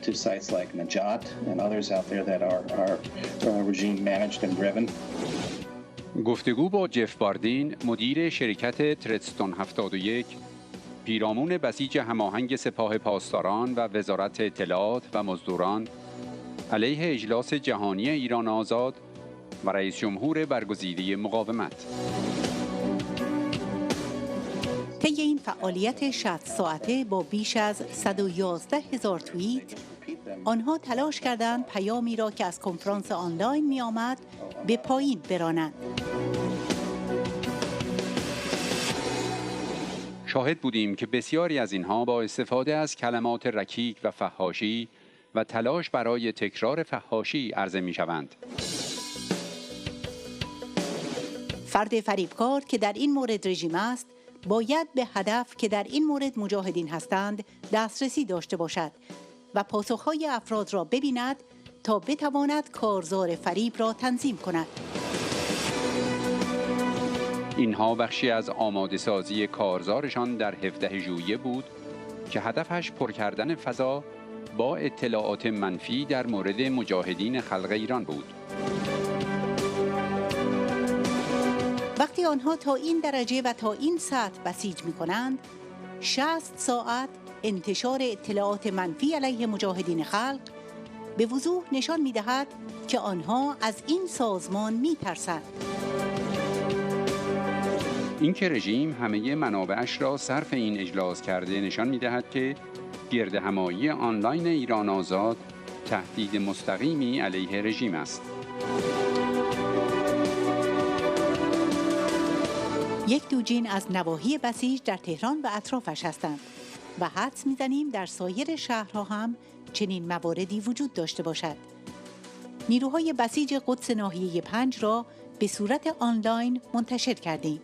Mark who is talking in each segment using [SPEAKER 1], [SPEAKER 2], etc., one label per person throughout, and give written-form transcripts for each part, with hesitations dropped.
[SPEAKER 1] to sites like Najat and others out there that are regime managed and driven.
[SPEAKER 2] گفتگو با جف باردین، مدیر شرکت ترستون 71، پیرامون بسیج هماهنگ سپاه پاسداران و وزارت اطلاعات و مزدوران علیه اجلاس جهانی ایران آزاد و رئیس جمهور برگزیده مقاومت.
[SPEAKER 3] طی این فعالیت 60 ساعته با بیش از 111,000 توییت، آنها تلاش کردند پیامی را که از کنفرانس آنلاین می آمد به پایین برانند.
[SPEAKER 2] شاهد بودیم که بسیاری از اینها با استفاده از کلمات رکیک و فحاشی و تلاش برای تکرار فحاشی عرضه می شوند.
[SPEAKER 3] فرد فریبکار که در این مورد رژیم است، باید به هدف که در این مورد مجاهدین هستند دسترسی داشته باشد و پاسخهای افراد را ببیند تا بتواند کارزار فریب را تنظیم کند.
[SPEAKER 2] اینها بخشی از آماده سازی کارزارشان در 17 ژوئیه بود که هدفش پر کردن فضا با اطلاعات منفی در مورد مجاهدین خلق ایران بود.
[SPEAKER 3] وقتی آنها تا این درجه و تا این سطح بسیج می کنند، 60 ساعت انتشار اطلاعات منفی علیه مجاهدین خلق به وضوح نشان می دهد که آنها از این سازمان می ترسند.
[SPEAKER 2] این که رژیم همه منابعش را صرف این اجلاس کرده نشان می دهد که گردهمایی آنلاین ایران آزاد تهدید مستقیمی علیه رژیم است.
[SPEAKER 3] یک دوجین از نواحی بسیج در تهران و اطرافش هستند و حدس می‌زنیم در سایر شهرها هم چنین مواردی وجود داشته باشد. نیروهای بسیج قدس ناحیه 5 را به صورت آنلاین منتشر کردیم.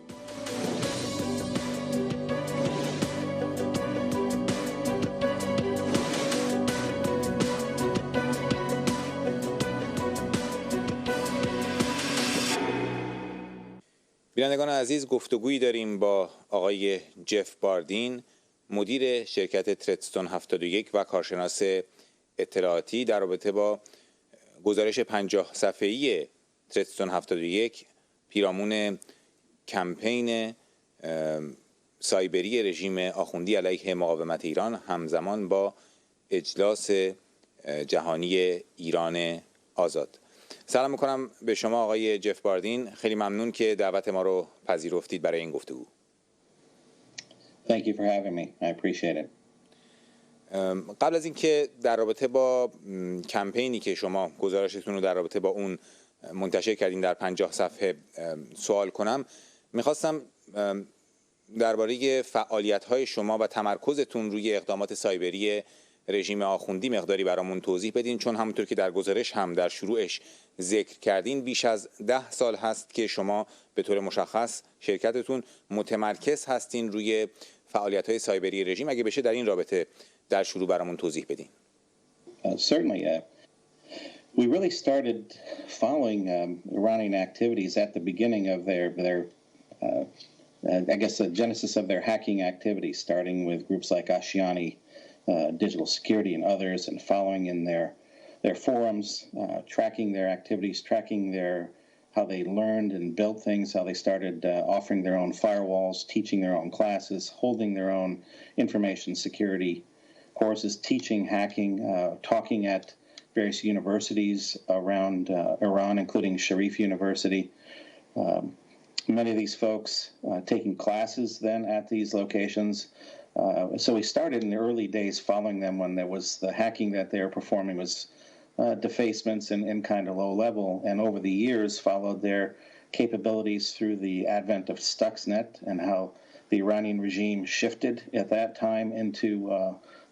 [SPEAKER 4] بینندگان عزیز، گفتگویی داریم با آقای جف باردین، مدیر شرکت ترستون 71 و کارشناس اطلاعاتی، در رابطه با گزارش 50 صفحه‌ای ترستون 71 پیرامون کمپین سایبری رژیم آخوندی علیه مقاومت ایران همزمان با اجلاس جهانی ایران آزاد. سلام میکنم به شما آقای جف باردین، خیلی ممنون که دعوت ما رو پذیرفتید برای این گفتگو.
[SPEAKER 1] Thank you for having me. I appreciate it.
[SPEAKER 4] قبل از اینکه در رابطه با کمپینی که شما گزارشتون رو در رابطه با اون منتشر کردین در 50 صفحه سوال کنم، میخواستم درباره فعالیت‌های شما و تمرکزتون روی اقدامات سایبری رژیم آخوندی مقداری برامون توضیح بدین، چون همونطور که در گزارش هم در شروعش ذکر کردین بیش از 10 سال هست که شما به طور مشخص شرکتتون متمرکز هستین روی فعالیت‌های سایبری رژیم. اگه بشه در این رابطه در شروع برامون توضیح بدین.
[SPEAKER 1] Certainly. We really started following Iranian activities at the beginning of their I guess the genesis of their hacking activities, starting with groups like Ashiani, Digital Security and others, and following in their forums, tracking their activities, tracking how they learned and built things, how they started offering their own firewalls, teaching their own classes, holding their own information security courses, teaching hacking, talking at various universities around Iran, including Sharif University. Many of these folks taking classes then at these locations. So we started in the early days following them when there was the hacking that they were performing was defacements and kind of low level, and over the years followed their capabilities through the advent of Stuxnet and how the Iranian regime shifted at that time into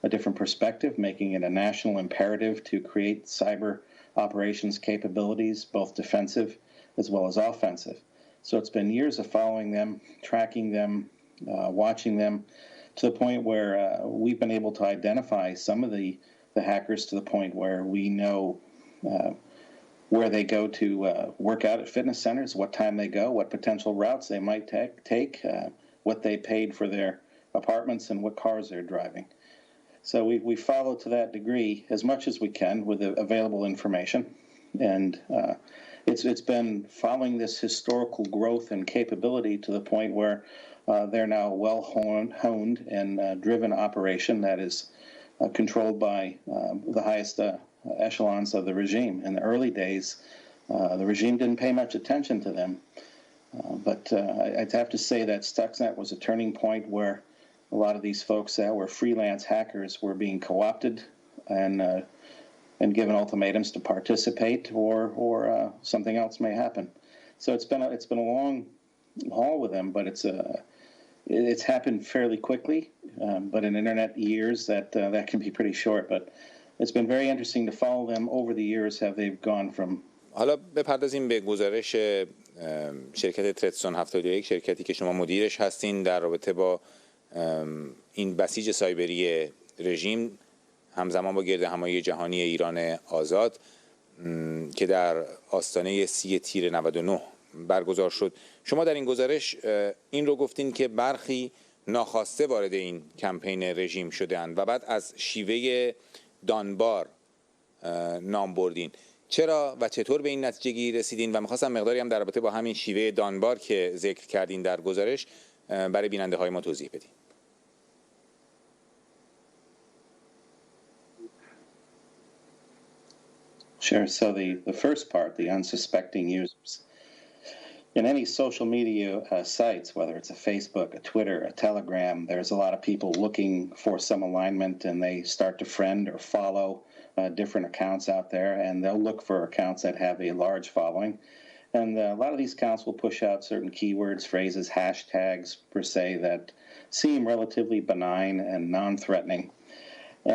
[SPEAKER 1] a different perspective, making it a national imperative to create cyber operations capabilities, both defensive as well as offensive. So it's been years of following them, tracking them, watching them, to the point where we've been able to identify some of the hackers to the point where we know where they go to work out at fitness centers, what time they go, what potential routes they might take, what they paid for their apartments, and what cars they're driving. So we follow to that degree as much as we can with the available information. And it's been following this historical growth and capability to the point where they're now a well-honed and driven operation that is controlled by the highest echelons of the regime. In the early days, the regime didn't pay much attention to them. But I'd have to say that Stuxnet was a turning point where a lot of these folks that were freelance hackers were being co-opted and given ultimatums to participate, or something else may happen. So it's been a long haul with them, but it's happened fairly quickly. But in internet years, that can be pretty short. But it's been very interesting to follow them over the years, how they've gone from.
[SPEAKER 4] حالا بپردازیم به گزارش شرکت ترستون 71، شرکتی که شما مدیرش هستین، در رابطه با این بسیج سایبری رژیم همزمان با گردهمایی جهانی ایران آزاد که در آستانه 30 تیر 99 برگزار شد. شما در این گزارش این رو گفتین که برخی ناخواسته وارد این کمپین رژیم شده‌اند و بعد از شیوه دانبار نام بردین. چرا و چطور به این نتیجه رسیدین؟ و می‌خواستم مقداری هم در رابطه با همین شیوه دانبار که ذکر کردین در گزارش برای بیننده های ما توضیح بدین.
[SPEAKER 1] Sure. So the first part, the unsuspecting users. In any social media sites, whether it's a Facebook, a Twitter, a Telegram, there's a lot of people looking for some alignment, and they start to friend or follow different accounts out there, and they'll look for accounts that have a large following. And a lot of these accounts will push out certain keywords, phrases, hashtags, per se, that seem relatively benign and non-threatening.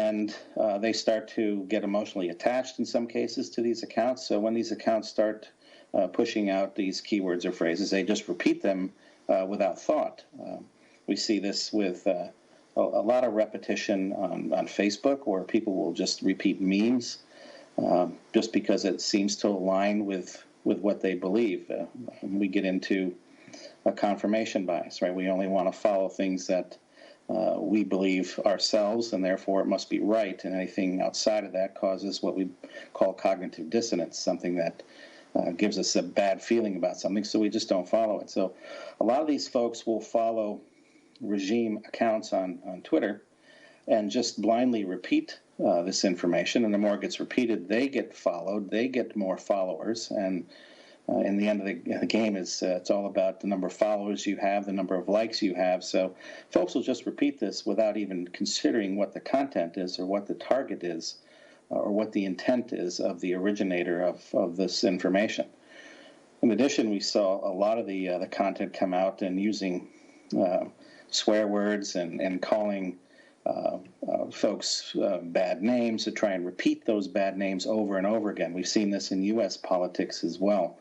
[SPEAKER 1] And they start to get emotionally attached in some cases to these accounts. So when these accounts start pushing out these keywords or phrases, they just repeat them without thought. We see this with a lot of repetition on Facebook, where people will just repeat memes just because it seems to align with what they believe. We get into a confirmation bias, right? We only want to follow things that we believe ourselves, and therefore it must be right, and anything outside of that causes what we call cognitive dissonance, something that gives us a bad feeling about something, so we just don't follow it. So a lot of these folks will follow regime accounts on Twitter and just blindly repeat this information, and the more it gets repeated, they get followed, they get more followers, and in the end of the game, it's all about the number of followers you have, the number of likes you have. So folks will just repeat this without even considering what the content is, or what the target is, or what the intent is of the originator of this information. In addition, we saw a lot of the content come out and using swear words and calling folks bad names to try and repeat those bad names over and over again. We've seen this in U.S. politics as well,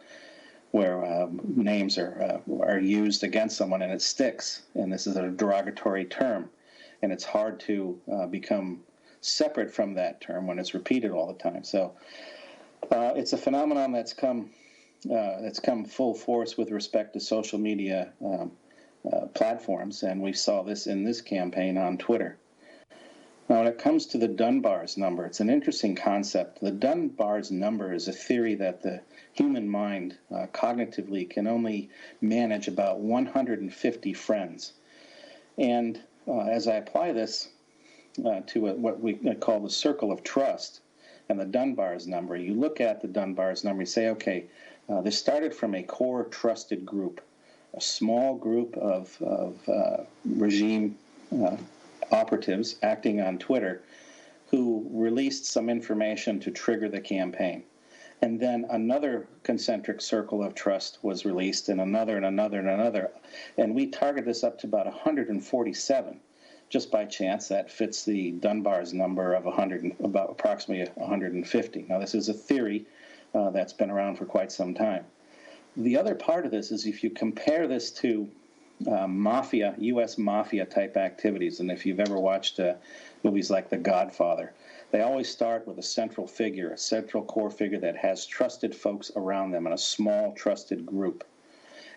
[SPEAKER 1] where names are used against someone and it sticks, and this is a derogatory term, and it's hard to become separate from that term when it's repeated all the time. So it's a phenomenon that's come full force with respect to social media platforms, and we saw this in this campaign on Twitter. Now, when it comes to the Dunbar's number, it's an interesting concept. The Dunbar's number is a theory that the human mind cognitively can only manage about 150 friends. And as I apply this to what we call the circle of trust and the Dunbar's number, you look at the Dunbar's number, you say, okay, this started from a core trusted group, a small group of regime operatives acting on Twitter who released some information to trigger the campaign. And then another concentric circle of trust was released, and another and another and another. And we target this up to about 147. Just by chance, that fits the Dunbar's number of about approximately 150. Now, this is a theory that's been around for quite some time. The other part of this is if you compare this to mafia, U.S. mafia type activities, and if you've ever watched movies like The Godfather, they always start with a central figure, a central core figure that has trusted folks around them in a small trusted group.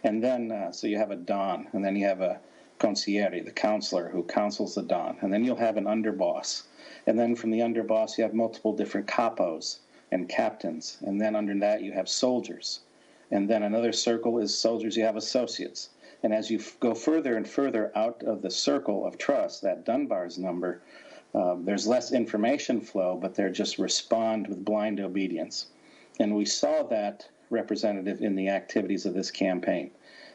[SPEAKER 1] And then, so you have a Don, and then you have a consigliere, the counselor who counsels the Don, and then you'll have an underboss, And then from the underboss, you have multiple different capos and captains. And then under that, you have soldiers. And then another circle is soldiers, you have associates. And as you go further and further out of the circle of trust, that Dunbar's number, there's less information flow, but they're just respond with blind obedience. And we saw that representative in the activities of this campaign,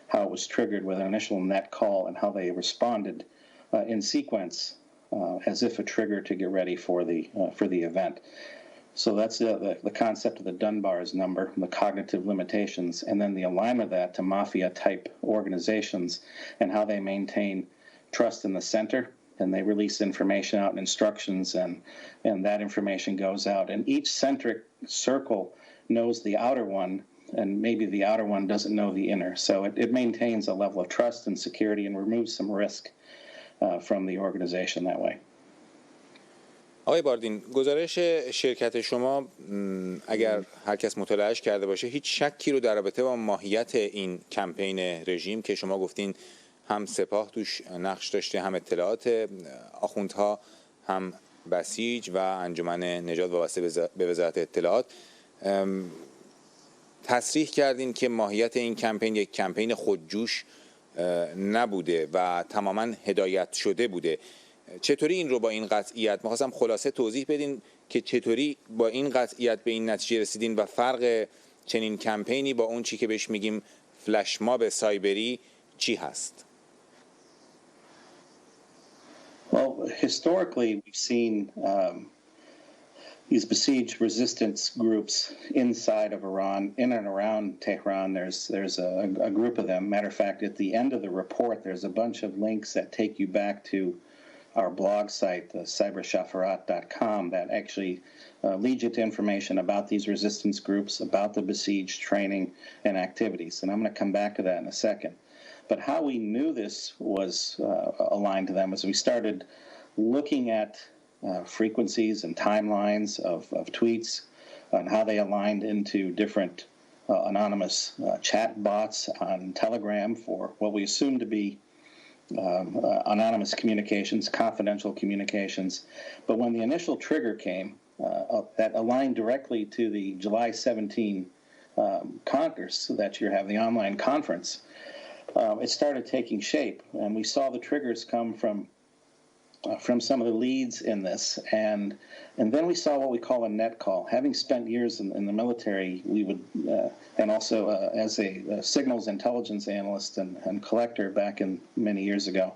[SPEAKER 1] how it was triggered with an initial net call and how they responded in sequence as if a trigger to get ready for the event. So that's the concept of the Dunbar's number, the cognitive limitations, and then the alignment of that to mafia-type organizations and how they maintain trust in the center, and they release information out and instructions, and that information goes out. And each centric circle knows the outer one, and maybe the outer one doesn't know the inner. So it maintains a level of trust and security and removes some risk from the organization that way.
[SPEAKER 4] آقای باردین، گزارش شرکت شما اگر هر کس مطالعهش کرده باشه هیچ شکی رو در رابطه با ماهیت این کمپین رژیم که شما گفتین هم سپاه توش نقش داشته، هم اطلاعات آخوندها، هم بسیج و انجمن نژاد وابسته به وزارت اطلاعات، تصریح کردین که ماهیت این کمپین یک کمپین خودجوش نبوده و تماما هدایت شده بوده. چطوری این رو با این قطعیت، می‌خواستم خلاصه توضیح بدین که چطوری با این قطعیت به این نتیجه رسیدین و فرق چنین کمپینی با اون چی که بهش میگیم فلش ماب سایبری چی هست؟
[SPEAKER 1] Well, historically we've seen these besieged resistance groups inside of Iran, in and around Tehran. There's a group of them. Matter of fact, at the end of the report, there's a bunch of links that take you back to our blog site, cybershafarat.com, that actually leads you to information about these resistance groups, about the besieged training and activities. And I'm going to come back to that in a second. But how we knew this was aligned to them was we started looking at frequencies and timelines of tweets and how they aligned into different anonymous chat bots on Telegram for what we assumed to be anonymous communications, confidential communications. But when the initial trigger came, that aligned directly to the July 17 Congress, so that you have the online conference, it started taking shape. And we saw the triggers come from some of the leads in this, and then we saw what we call a net call. Having spent years in the military, we would, and also as a signals intelligence analyst and collector back in many years ago,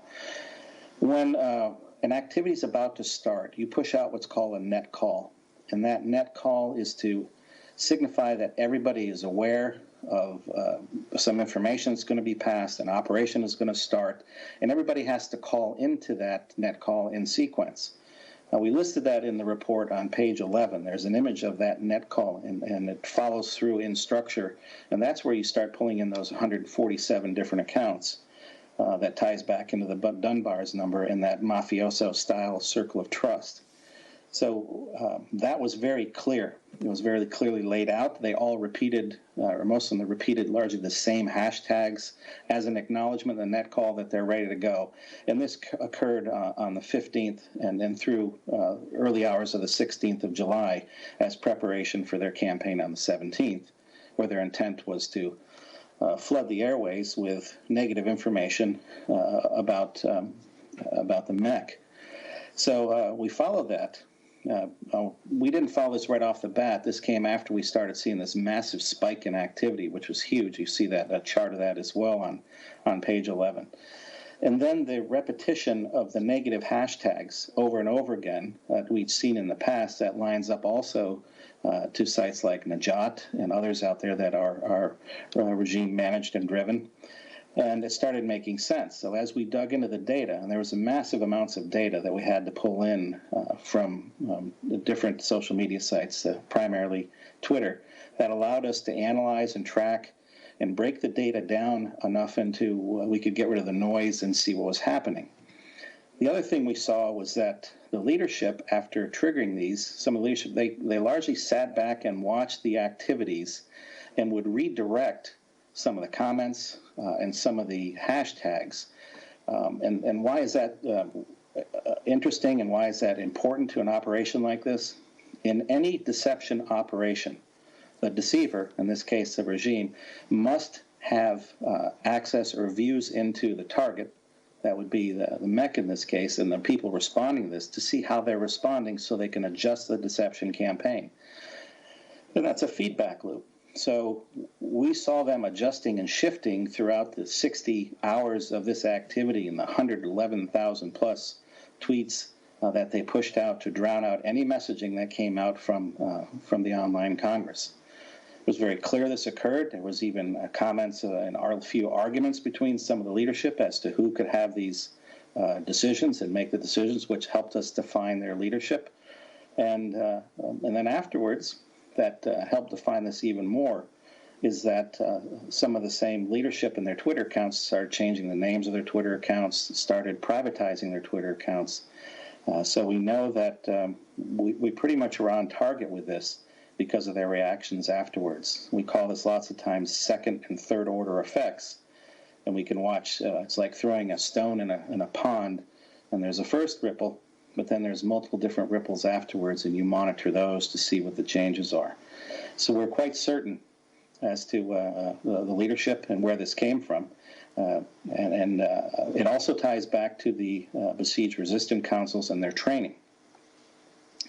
[SPEAKER 1] when an activity is about to start, you push out what's called a net call, and that net call is to signify that everybody is aware of some information that's going to be passed, an operation is going to start, and everybody has to call into that net call in sequence. We listed that in the report on page 11. There's an image of that net call, and it follows through in structure, and that's where you start pulling in those 147 different accounts that ties back into the Dunbar's number in that mafioso-style circle of trust. So that was very clear. It was very clearly laid out. They all repeated, or most of them repeated largely the same hashtags as an acknowledgement of the net call that they're ready to go. And this occurred on the 15th and then through early hours of the 16th of July as preparation for their campaign on the 17th, where their intent was to flood the airways with negative information about the MEC. So we followed that. We didn't follow this right off the bat. This came after we started seeing this massive spike in activity, which was huge. You see that a chart of that as well on page 11. And then the repetition of the negative hashtags over and over again that we'd seen in the past, that lines up also to sites like Najat and others out there that are regime managed and driven. And it started making sense. So as we dug into the data, and there was massive amounts of data that we had to pull in from the different social media sites, primarily Twitter, that allowed us to analyze and track and break the data down enough into we could get rid of the noise and see what was happening. The other thing we saw was that the leadership, after triggering these, some of the leadership, they largely sat back and watched the activities and would redirect some of the comments and some of the hashtags. And why is that interesting and why is that important to an operation like this? In any deception operation, the deceiver, in this case the regime, must have access or views into the target. That would be the mech in this case, and the people responding to this, to see how they're responding so they can adjust the deception campaign. And that's a feedback loop. So we saw them adjusting and shifting throughout the 60 hours of this activity and the 111,000 plus tweets that they pushed out to drown out any messaging that came out from the online Congress. It was very clear this occurred. There was even comments and a few arguments between some of the leadership as to who could have these decisions and make the decisions, which helped us define their leadership. And then afterwards, that helped define this even more, is that some of the same leadership in their Twitter accounts started changing the names of their Twitter accounts, started privatizing their Twitter accounts. So we know that we pretty much are on target with this because of their reactions afterwards. We call this lots of times second and third order effects. And we can watch, it's like throwing a stone in a pond, and there's a first ripple, but then there's multiple different ripples afterwards, and you monitor those to see what the changes are. So we're quite certain as to the leadership and where this came from. And it also ties back to the besieged resistant councils and their training.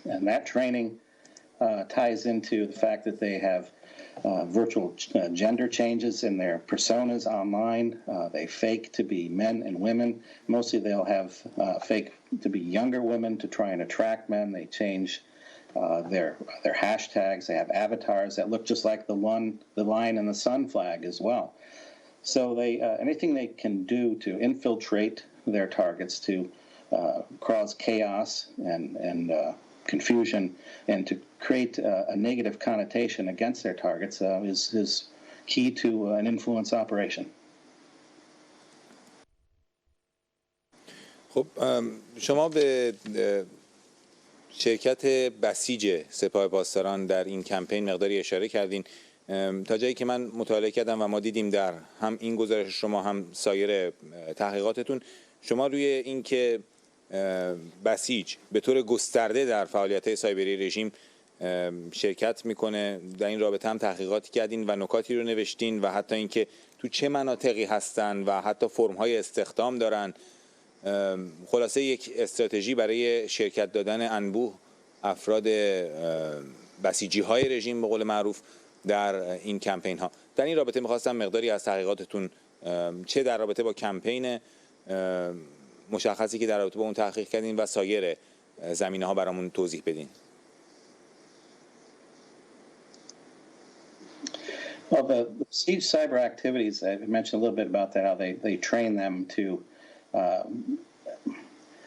[SPEAKER 1] And that training ties into the fact that they have virtual gender changes in their personas online. They fake to be men and women. Mostly they'll have fake to be younger women to try and attract men. They change their hashtags. They have avatars that look just like the lion and the sun flag as well. So they anything they can do to infiltrate their targets, to cause chaos and confusion, and to create a negative connotation against their targets is key to an influence operation.
[SPEAKER 4] خب شما به شرکت بسیج سپاه پاسداران در این کمپین مقداری اشاره کردین. تا جایی که من مطالعه کردم و ما دیدیم در هم این گزارش شما هم سایر تحقیقاتتون، شما روی این که بسیج به طور گسترده در فعالیت‌های سایبری رژیم شرکت میکنه، در این رابطه هم تحقیقاتی کردین و نکاتی رو نوشتین و حتی اینکه تو چه مناطقی هستن و حتی فرم‌های استخدام دارن. خلاصه یک استراتژی برای شرکت دادن انبوه افراد بسیجی‌های رژیم به قول معروف در این کمپین ها. در این رابطه می‌خواستم مقداری از تحقیقاتتون چه در رابطه با کمپین مشخصی که در رابطه با اون تحقیق کردین و سایر زمینه ها برامون توضیح بدین.
[SPEAKER 1] Well, the siege cyber activities, I mentioned a little bit about that, how they train them to,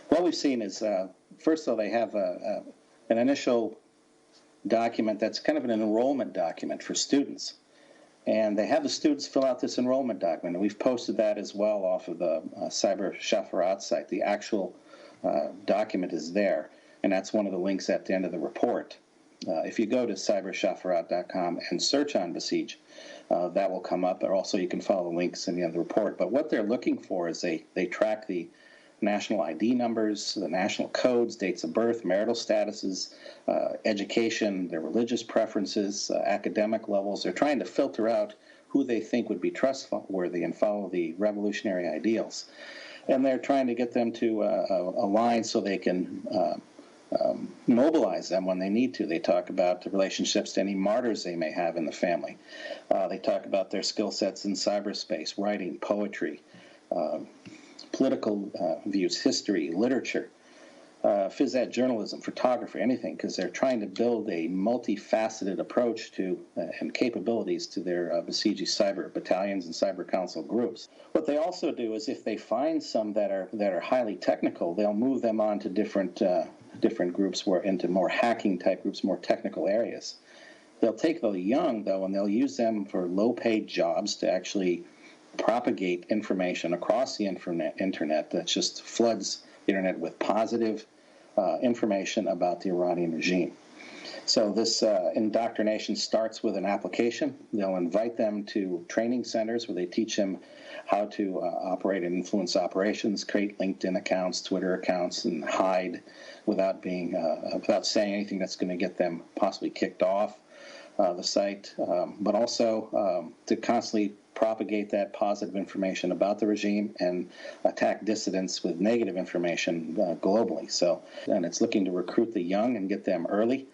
[SPEAKER 1] what we've seen is, first of all, they have an initial document that's kind of an enrollment document for students. And they have the students fill out this enrollment document. And we've posted that as well off of the Cyber Shafarat site. The actual document is there. And that's one of the links at the end of the report. If you go to cybershafarat.com and search on Besiege, that will come up. Or also you can follow the links in the end of the report. But what they're looking for is they track the national ID numbers, the national codes, dates of birth, marital statuses, education, their religious preferences, academic levels. They're trying to filter out who they think would be trustworthy and follow the revolutionary ideals. And they're trying to get them to align so they can mobilize them when they need to. They talk about the relationships to any martyrs they may have in the family. They talk about their skill sets in cyberspace, writing, poetry, political views, history, literature, phys ed, journalism, photography, anything, because they're trying to build a multifaceted approach to and capabilities to their Basiji cyber battalions and cyber council groups. What they also do is if they find some that are highly technical, they'll move them on to different groups, into more hacking type groups, more technical areas. They'll take the young, though, and they'll use them for low-paid jobs to actually propagate information across the internet that just floods the internet with positive information about the Iranian regime. So this indoctrination starts with an application. They'll invite them to training centers where they teach them how to operate and influence operations, create LinkedIn accounts, Twitter accounts, and hide without saying anything that's going to get them possibly kicked off the site, but also to constantly propagate that positive information about the regime and attack dissidents with negative information globally. And it's looking to recruit the young and get them early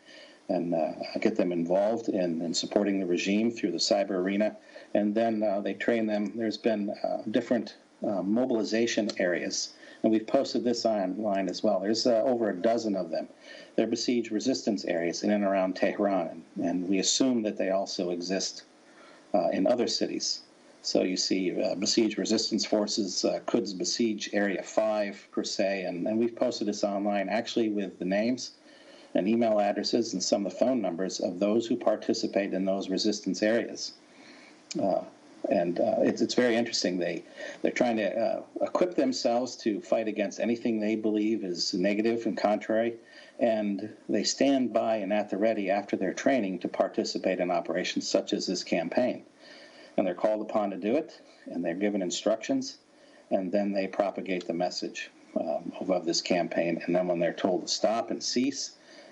[SPEAKER 1] and get them involved in supporting the regime through the cyber arena. And then they train them. There's been different mobilization areas, and we've posted this online as well. There's over a dozen of them. They're besieged resistance areas in and around Tehran, and we assume that they also exist in other cities. So you see besieged resistance forces, Quds besiege Area 5 per se, and we've posted this online actually with the names and email addresses and some of the phone numbers of those who participate in those resistance areas. It's very interesting. They're trying to equip themselves to fight against anything they believe is negative and contrary, and they stand by and at the ready after their training to participate in operations such as this campaign. And they're called upon to do it, and they're given instructions, and then they propagate the message of this campaign. And then when they're told to stop and cease,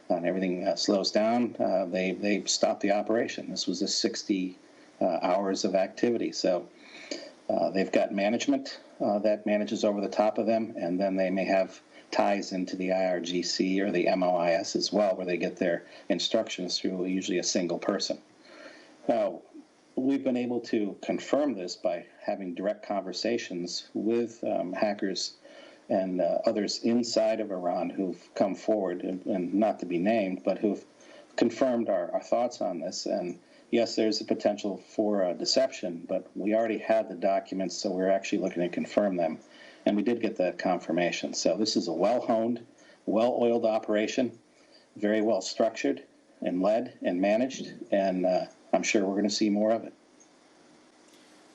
[SPEAKER 1] and everything slows down, they stop the operation. This was a 60 hours of activity. So they've got management that manages over the top of them, and then they may have ties into the IRGC or the MOIS as well, where they get their instructions through usually a single person. Now, we've been able to confirm this by having direct conversations with hackers and others inside of Iran who've come forward, and not to be named, but who've confirmed our thoughts on this. And yes, there's a potential for deception, but we already had the documents, so we're actually looking to confirm them. And we did get that confirmation. So this is a well-honed, well-oiled operation, very well structured and led and managed, and I'm sure we're going to see more of it.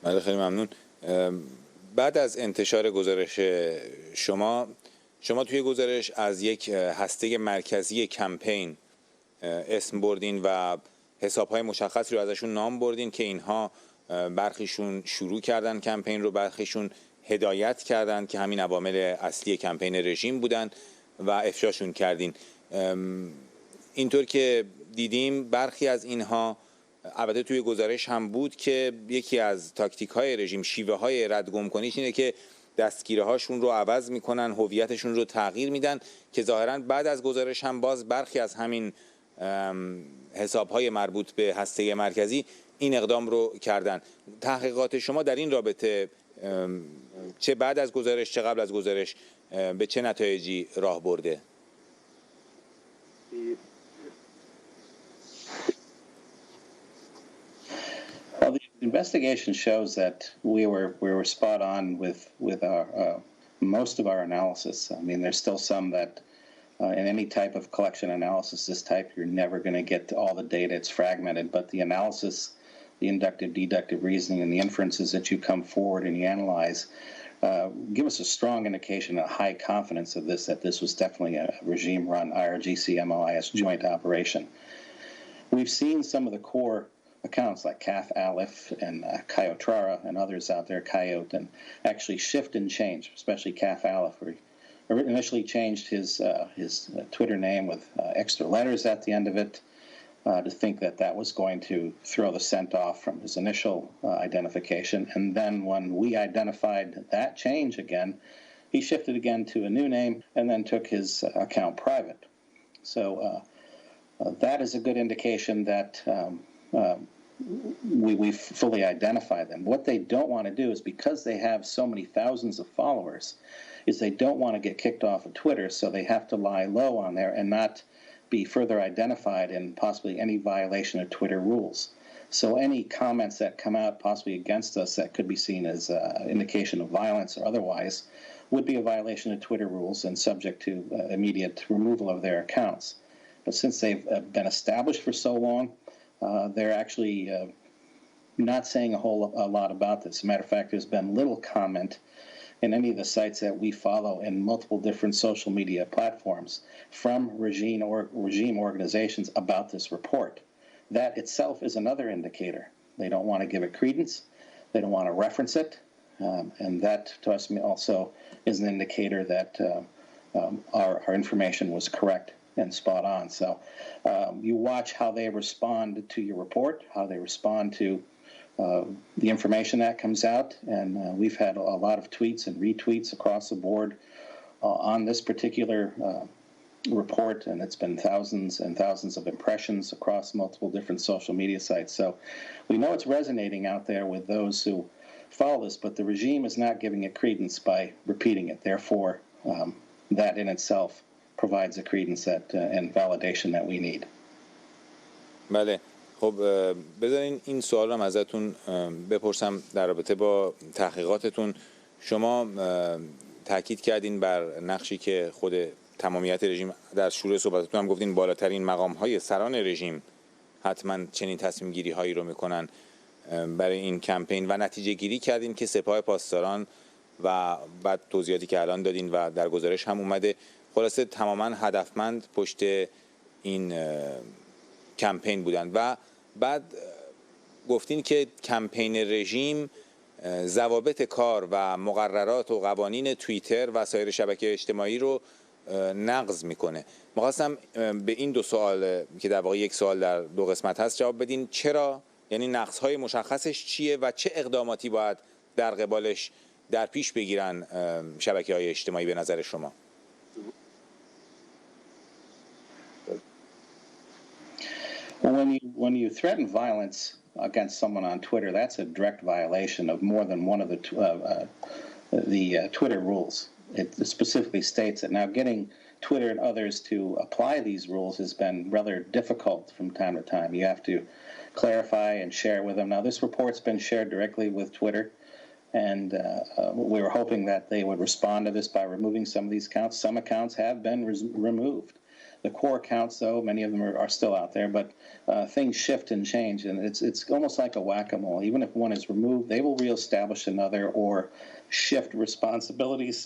[SPEAKER 4] بله، خیلی ممنون. بعد از انتشار گزارش شما توی گزارش از یک هسته مرکزی کمپین اسم بردین و حساب‌های مشخصی رو ازشون نام بردین که اینها برخیشون شروع کردن کمپین رو، برخیشون هدایت کردن که همین عوامل اصلی کمپین رژیم بودن و افشاشون کردین. اینطور که دیدیم برخی از اینها، البته توی گزارش هم بود که یکی از تاکتیک‌های رژیم، شیوه‌های ردگم کنیش اینه که دستگیره‌هاشون رو عوض می‌کنن، هویتشون رو تغییر میدن، که ظاهراً بعد از گزارش هم باز برخی از همین حساب‌های مربوط به هسته مرکزی این اقدام رو کردن. تحقیقات شما در این رابطه چه بعد از گزارش چه قبل از گزارش به چه نتایجی راه برده؟
[SPEAKER 1] Well, the investigation shows that we were spot on with our most of our analysis. I mean, there's still some that in any type of collection analysis this type, you're never going to get all the data. It's fragmented, but the analysis, the inductive, deductive reasoning, and the inferences that you come forward and you analyze give us a strong indication, a high confidence of this, that this was definitely a regime-run IRGC MOIS joint operation. We've seen some of the core accounts like Kaf Aleph and Coyotrara and others out there, Coyote, and actually shift and change, especially Kaf Aleph, where he initially changed his Twitter name with extra letters at the end of it to think that that was going to throw the scent off from his initial identification. And then when we identified that change again, he shifted again to a new name and then took his account private. So that is a good indication that we fully identify them. What they don't want to do is, because they have so many thousands of followers, is they don't want to get kicked off of Twitter, so they have to lie low on there and not be further identified in possibly any violation of Twitter rules. So any comments that come out possibly against us that could be seen as an indication of violence or otherwise would be a violation of Twitter rules and subject to immediate removal of their accounts. But since they've been established for so long, they're actually not saying a lot about this. As a matter of fact, there's been little comment in any of the sites that we follow in multiple different social media platforms from regime organizations about this report. That itself is another indicator. They don't want to give it credence. They don't want to reference it. and that to us also is an indicator that our information was correct and spot on. So you watch how they respond to your report, how they respond to the information that comes out, and we've had a lot of tweets and retweets across the board on this particular report, and it's been thousands and thousands of impressions across multiple different social media sites. So we know it's resonating out there with those who follow this, but the regime is not giving it credence by repeating it. Therefore, that in itself provides the credence that and validation that we need.
[SPEAKER 4] بله، خب بذارین این سوال رو ازتون بپرسم در رابطه با تحقیقاتتون. شما تاکید کردین بر نقشی که خود تمامیت رژیم در شروع صحبتتون هم گفتین بالاترین مقام‌های سران رژیم حتما چنین تصمیم گیری هایی رو میکنن برای این کمپین و نتیجه گیری کردین که سپاه پاسداران و بعد توضیحاتی که الان دادین و در گزارش هم اومده خلاصه تماما هدفمند پشت این کمپین بودن و بعد گفتین که کمپین رژیم ضوابط کار و مقررات و قوانین توییتر و سایر شبکه اجتماعی رو نقض میکنه. می‌خواستم به این دو سوال که در واقع یک سوال در دو قسمت هست جواب بدین. چرا؟ یعنی نقض‌های مشخصش چیه و چه اقداماتی باید در قبالش در پیش بگیرن شبکه‌های اجتماعی به نظر شما؟
[SPEAKER 1] When you threaten violence against someone on Twitter, that's a direct violation of more than one of the Twitter rules. It specifically states it. Now, getting Twitter and others to apply these rules has been rather difficult from time to time. You have to clarify and share with them. Now, this report's been shared directly with Twitter, and we were hoping that they would respond to this by removing some of these accounts. Some accounts have been removed. The core accounts, though, many of them are still out there, but things shift and change, and it's almost like a whack-a-mole. Even if one is removed, they will reestablish another or shift responsibilities,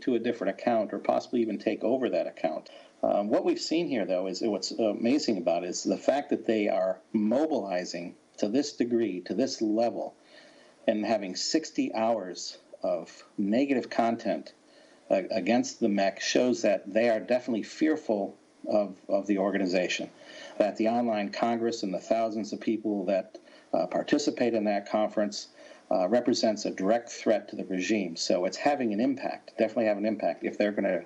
[SPEAKER 1] to a different account or possibly even take over that account. What we've seen here, though, is what's amazing about it is the fact that they are mobilizing to this degree, to this level, and having 60 hours of negative content against the MEC shows that they are definitely fearful of the organization, that the online Congress and the thousands of people that participate in that conference represents a direct threat to the regime. So it's having an impact, definitely have an impact if they're going to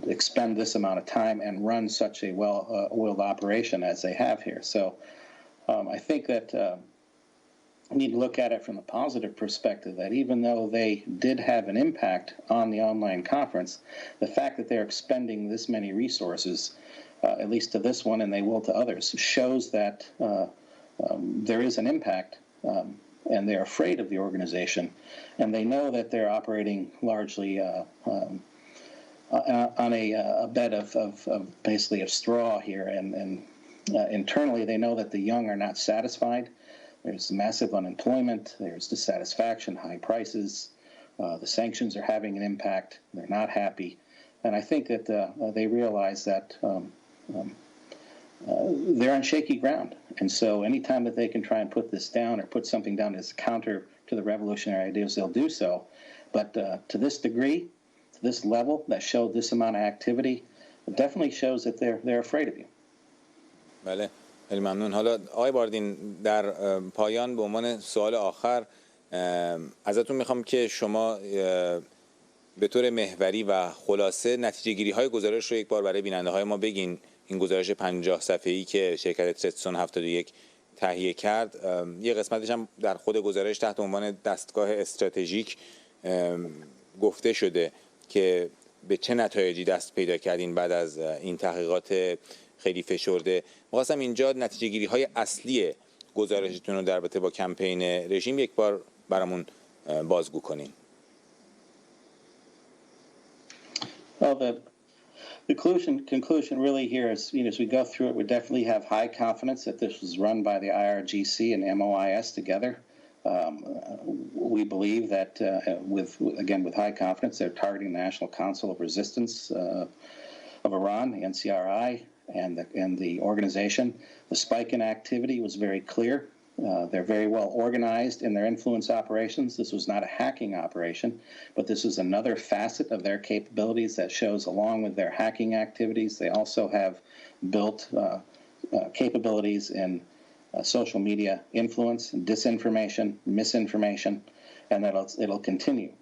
[SPEAKER 1] expend this amount of time and run such a well-oiled operation as they have here. So I think that we need to look at it from the positive perspective that even though they did have an impact on the online conference, the fact that they're expending this many resources, at least to this one and they will to others, shows that there is an impact and they're afraid of the organization, and they know that they're operating largely on a bed of basically of straw here, and internally they know that the young are not satisfied. There's massive unemployment, there's dissatisfaction, high prices, the sanctions are having an impact, they're not happy, and I think that they realize that they're on shaky ground. And so anytime that they can try and put this down or put something down as a counter to the revolutionary ideas, they'll do so. But to this degree, to this level, that showed this amount of activity, it definitely shows that they're afraid of you.
[SPEAKER 4] بله، خیلی ممنون. حالا آقای باردین در پایان به عنوان سوال آخر ازتون میخوام که شما به طور محوری و خلاصه نتیجه گیری های گزارش رو یک بار برای بیننده های ما بگین. این گزارش 50 صفحه‌ای که شرکت ترستون 71 تهیه کرد، یه قسمتش هم در خود گزارش تحت عنوان دستگاه استراتژیک گفته شده که به چه نتایجی دست پیدا کردین بعد از این تحقیقات خیلی فشرده. می‌خواستم اینجا نتیجه گیری های اصلی گزارشتون رو در رابطه با کمپین رژیم یک بار برامون بازگو کنین.
[SPEAKER 1] The conclusion really here is, as we go through it, we definitely have high confidence that this was run by the IRGC and MOIS together. We believe that with high confidence, they're targeting the National Council of Resistance of Iran, the NCRI, and the organization. The spike in activity was very clear. They're very well organized in their influence operations. This was not a hacking operation, but this is another facet of their capabilities that shows along with their hacking activities, they also have built capabilities in social media influence, disinformation, misinformation, and that it'll continue.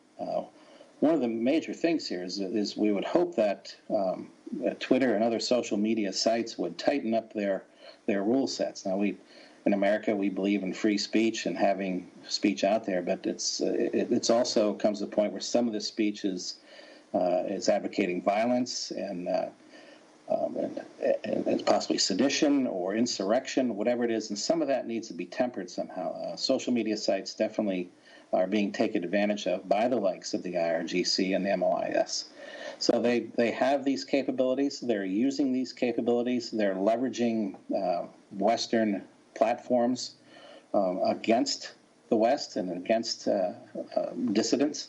[SPEAKER 1] One of the major things here is we would hope that Twitter and other social media sites would tighten up their rule sets. Now, in America, we believe in free speech and having speech out there, but it's also comes to the point where some of the speech is advocating violence and possibly sedition or insurrection, whatever it is, and some of that needs to be tempered somehow. Social media sites definitely are being taken advantage of by the likes of the IRGC and the MOIS. So they have these capabilities. They're using these capabilities. They're leveraging Western platforms against the West and against dissidents.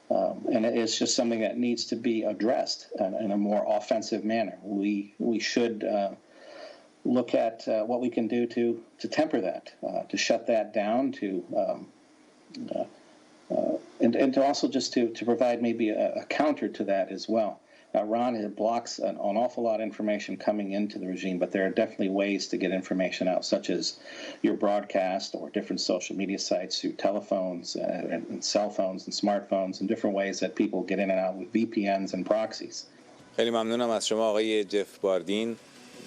[SPEAKER 1] And it's just something that needs to be addressed in a more offensive manner. We should look at what we can do to temper that, to shut that down, and to also just to provide maybe a counter to that as well. Iran blocks an awful lot of information coming into the regime, but there are definitely ways to get information out, such as your broadcast or different social media sites through telephones and cell phones and smartphones and different ways that people get in and out with VPNs and proxies.
[SPEAKER 4] خیلی ممنونم از شما آقای جف باردین،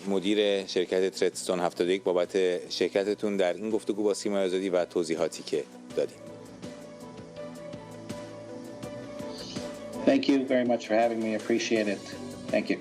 [SPEAKER 4] مدیر شرکت ترستون 71 بابت شرکتتون در این گفتگو با سیمای آزادی و توضیحاتی که دادید.
[SPEAKER 1] Thank you very much for having me. I appreciate it. Thank you.